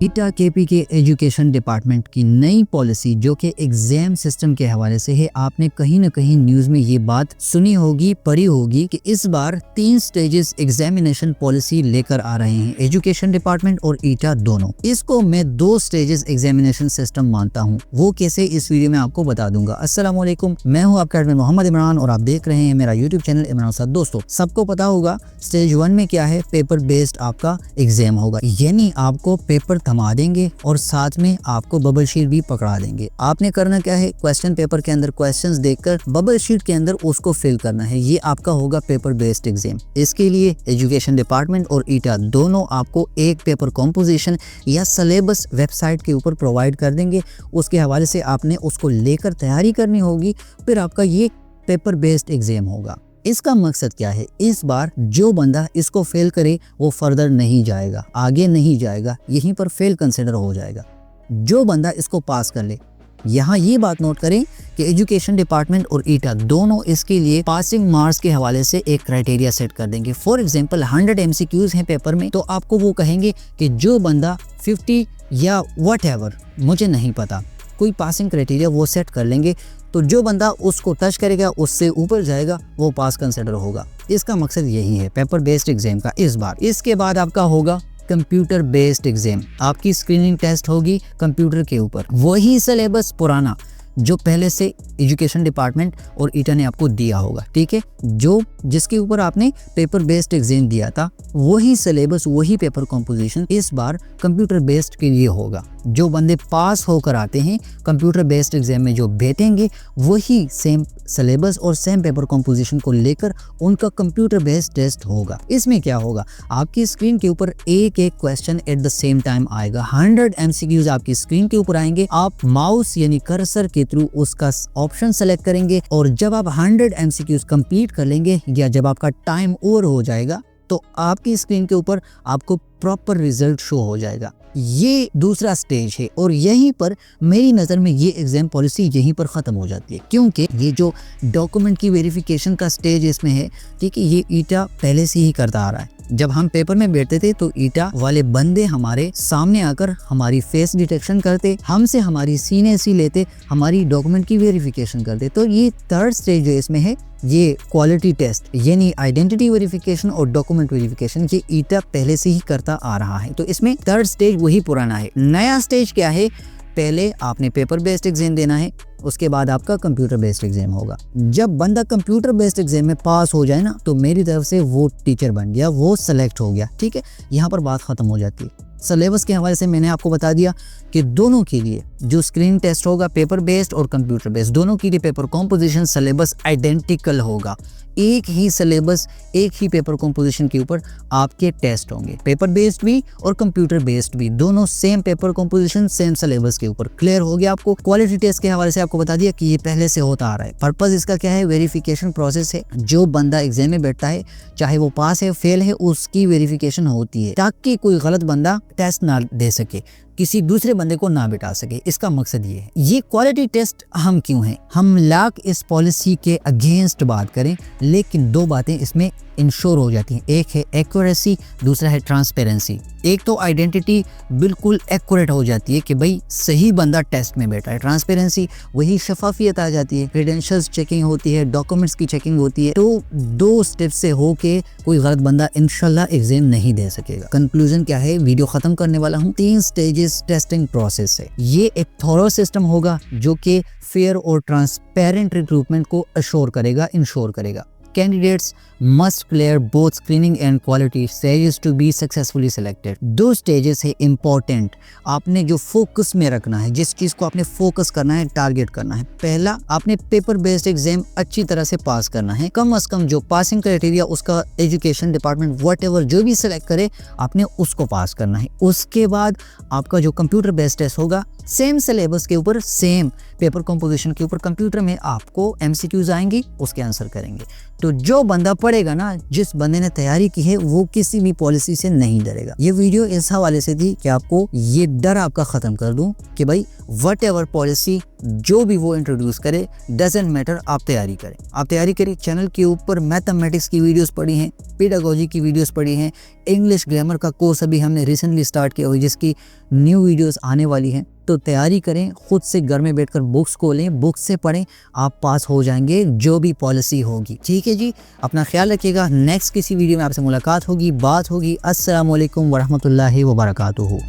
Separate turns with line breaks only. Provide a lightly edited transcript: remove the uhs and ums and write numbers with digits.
ईटा KP के education department की नई पॉलिसी जो कि एग्जाम सिस्टम के हवाले से है, आपने कहीं ना कहीं न्यूज में ये बात सुनी होगी, पढ़ी होगी कि इस बार 3 स्टेजेस एग्जामिनेशन पॉलिसी लेकर आ रहे हैं एजुकेशन डिपार्टमेंट और ईटा दोनों। इसको मैं 2 स्टेजेस एग्जामिनेशन सिस्टम मानता हूँ। वो कैसे, इस वीडियो में आपको बता दूंगा। अस्सलाम वालेकुम, मैं हूँ आपका एडमिन मोहम्मद इमरान और आप देख रहे हैं मेरा यूट्यूब चैनल इमरान साद। दोस्तों, सबको पता होगा स्टेज 1 में क्या है, पेपर बेस्ड आपका एग्जाम होगा, यानी आपको पेपर थमा देंगे और साथ में आपको बबल शीट भी पकड़ा देंगे। आपने करना क्या है, क्वेश्चन पेपर के अंदर क्वेश्चंस देखकर बबल शीट के अंदर उसको फिल करना है। ये आपका होगा पेपर बेस्ड एग्जाम। इसके लिए एजुकेशन डिपार्टमेंट और ईटा दोनों आपको एक पेपर कॉम्पोजिशन या सिलेबस वेबसाइट के ऊपर प्रोवाइड कर देंगे। उसके हवाले से आपने उसको लेकर तैयारी करनी होगी, फिर आपका ये पेपर बेस्ड एग्जाम होगा। इसका मकसद क्या है, इस बार जो बंदा इसको फेल करे वो फर्दर नहीं जाएगा, आगे नहीं जाएगा, यहीं पर फेल कंसिडर हो जाएगा। जो बंदा इसको पास कर ले, यहाँ ये बात नोट करें कि एजुकेशन डिपार्टमेंट और ईटा दोनों इसके लिए पासिंग मार्क्स के हवाले से एक क्राइटेरिया सेट कर देंगे। फॉर एग्जांपल 100 MCQs हैं पेपर में, तो आपको वो कहेंगे कि जो बंदा 50 या व्हाटएवर, मुझे नहीं पता, कोई पासिंग क्राइटेरिया वो सेट कर लेंगे। तो जो बंदा उसको टच करेगा, उससे ऊपर जाएगा, वो पास कंसिडर होगा। इसका मकसद यही है पेपर बेस्ड एग्जाम का इस बार। इसके बाद आपका होगा कंप्यूटर बेस्ड एग्जाम। आपकी स्क्रीनिंग टेस्ट होगी कंप्यूटर के ऊपर, वही सिलेबस पुराना जो पहले से एजुकेशन डिपार्टमेंट और ईटा ने आपको दिया होगा, ठीक है। जो जिसके ऊपर आपने पेपर बेस्ड एग्जाम दिया था, वही सिलेबस, वही पेपर कॉम्पोजिशन इस बार कंप्यूटर बेस्ड के लिए होगा। जो बंदे पास होकर आते हैं कंप्यूटर बेस्ड एग्जाम में जो बैठेंगे, वही सेम सिलेबस और सेम पेपर कॉम्पोजिशन को लेकर उनका कंप्यूटर बेस्ड टेस्ट होगा। इसमें क्या होगा, आपकी स्क्रीन के ऊपर एक एक question at the same time आएगा। 100 MCQs आपकी स्क्रीन के ऊपर आएंगे। आप माउस यानी कर्सर के थ्रू उसका ऑप्शन सेलेक्ट करेंगे और जब आप 100 MCQs कंप्लीट कर लेंगे या जब आपका टाइम ओवर हो जाएगा, तो आपकी स्क्रीन के ऊपर आपको प्रॉपर रिजल्ट शो हो जाएगा। ये दूसरा स्टेज है और यहीं पर मेरी नज़र में ये एग्जाम पॉलिसी यहीं पर ख़त्म हो जाती है, क्योंकि ये जो डॉक्यूमेंट की वेरिफिकेशन का स्टेज इसमें है, ठीक है, ये ईटा पहले से ही करता आ रहा है। जब हम पेपर में बैठते थे तो ईटा वाले बंदे हमारे सामने आकर हमारी फेस डिटेक्शन करते, हमसे हमारी सीने सी लेते, हमारी डॉक्यूमेंट की वेरिफिकेशन करते। तो ये 3rd स्टेज जो इसमें है, ये क्वालिटी टेस्ट यानी आइडेंटिटी वेरिफिकेशन और डॉक्यूमेंट वेरिफिकेशन, ये ईटा पहले से ही करता आ रहा है। तो इसमें 3rd स्टेज वही पुराना है। नया स्टेज क्या है, पहले आपने पेपर बेस्ड एग्जाम देना है, उसके बाद आपका कंप्यूटर बेस्ड एग्जाम होगा। जब बंदा कंप्यूटर बेस्ड एग्जाम में पास हो जाए ना, तो मेरी तरफ से वो टीचर बन गया, वो सेलेक्ट हो गया, ठीक है। यहाँ पर बात खत्म हो जाती है। सिलेबस के हवाले से मैंने आपको बता दिया कि दोनों के लिए जो स्क्रीन टेस्ट होगा पेपर बेस्ड और कंप्यूटर बेस्ड, दोनों के लिए पेपर कॉम्पोजिशन सिलेबस आइडेंटिकल होगा। एक ही सिलेबस, एक ही पेपर कॉम्पोजिशन के ऊपर आपके टेस्ट होंगे, पेपर बेस्ड भी और कंप्यूटर बेस्ड भी, दोनों same paper composition same syllabus के ऊपर। क्लियर हो गया आपको। क्वालिटी टेस्ट के हवाले से आपको बता दिया कि ये पहले से होता आ रहा है। पर्पस इसका क्या है, वेरिफिकेशन प्रोसेस है। जो बंदा एग्जाम में बैठता है, चाहे वो पास है फेल है, उसकी वेरिफिकेशन होती है ताकि कोई गलत बंदा टेस्ट ना दे सके, किसी दूसरे बंदे को ना बिठा सके। इसका मकसद ये है। ये क्वालिटी टेस्ट हम क्यों हैं, हम लाख इस पॉलिसी के अगेंस्ट बात करें, लेकिन 2 बातें इसमें इंश्योर हो जाती हैं। एक है एक्यूरेसी, दूसरा है ट्रांसपेरेंसी। एक तो आइडेंटिटी बिल्कुल एक्यूरेट हो जाती है कि भाई सही बंदा टेस्ट में बैठा है। ट्रांसपेरेंसी, वही शफाफियत आ जाती है, क्रेडेंशियल्स चेकिंग होती है, डॉक्यूमेंट्स की चेकिंग होती है। तो 2 स्टेप से होके कोई गलत बंदा इंशाल्लाह एग्जाम नहीं दे सकेगा। कंक्लूजन क्या है, वीडियो खत्म करने वाला हूँ। 3 स्टेजेस टेस्टिंग प्रोसेस है। ये एक थॉरो सिस्टम होगा जो कि फेयर और ट्रांसपेरेंट रिक्रूटमेंट को अश्योर करेगा, इंश्योर करेगा। Candidates must clear both screening and quality stages to be successfully selected. 2 stages है इम्पोर्टेंट, आपने जो फोकस में रखना है, जिस चीज़ को आपने फोकस करना है, टारगेट करना है। पहला, आपने पेपर बेस्ड एग्जाम अच्छी तरह से पास करना है। कम से कम जो पासिंग क्राइटेरिया उसका एजुकेशन डिपार्टमेंट व्हाटएवर जो भी सिलेक्ट करे, आपने उसको पास करना है। उसके बाद आपका जो कंप्यूटर बेस्ड टेस्ट होगा, सेम सिलेबस के ऊपर, सेम पेपर कॉम्पोजिशन के ऊपर, कंप्यूटर में आपको MCQs आएंगी, उसके आंसर करेंगे। तो जो बंदा पढ़ेगा ना, जिस बंदे ने तैयारी की है, वो किसी भी पॉलिसी से नहीं डरेगा। ये वीडियो इस हवाले से थी कि आपको ये डर आपका खत्म कर दूं कि भाई व्हाटएवर पॉलिसी जो भी वो इंट्रोड्यूस करे डजेंट मैटर, आप तैयारी करें, आप तैयारी करें। चैनल के ऊपर मैथमेटिक्स की वीडियोस पड़ी हैं, पेडागोजी की वीडियोस पड़ी हैं, इंग्लिश ग्रामर का कोर्स अभी हमने रिसेंटली स्टार्ट किया हुआ है जिसकी न्यू वीडियोस आने वाली हैं। तो तैयारी करें, खुद से घर में बैठकर बुक्स को लें, बुक्स से पढ़ें, आप पास हो जाएंगे जो भी पॉलिसी होगी। ठीक है जी, अपना ख्याल रखिएगा। नेक्स्ट किसी वीडियो में आपसे मुलाकात होगी, बात होगी। अस्सलाम वालेकुम वरहमतुल्लाहि वबरकातुहू।